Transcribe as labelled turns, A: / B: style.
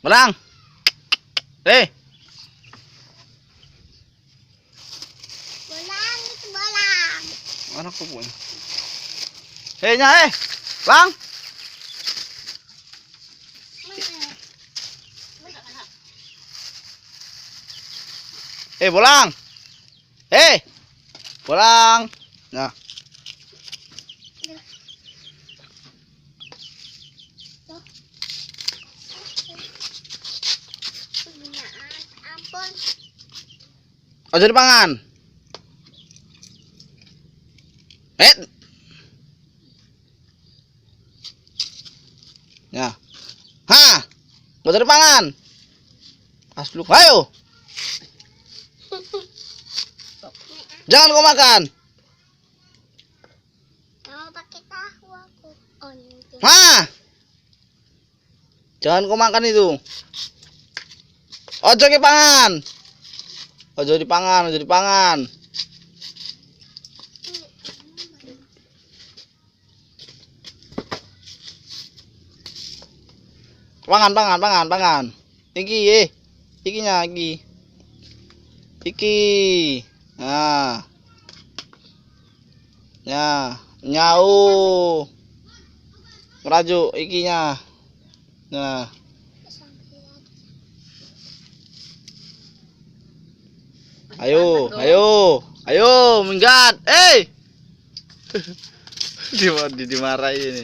A: Bolang. Eh.
B: Bolang itu bolang.
A: Mana ko po? Hei nya Bang. Bolang. Bolang. Nah.
B: Ampun.
A: Ojo dipangan. Ya. Ha. Ojo dipangan. Asluk, ayo. Jangan kau makan.
B: Mau pakai tahu aku. Oh, itu.
A: Ha. Jangan kau makan itu. Ojo dipangan. Ojo dipangan, ojo dipangan. Pangan. Iki, ikinya iki. Iki. Nah. Ya, nyau. Merajuk ikinya. Nah. Ayo, minggat. Dimarahin ini.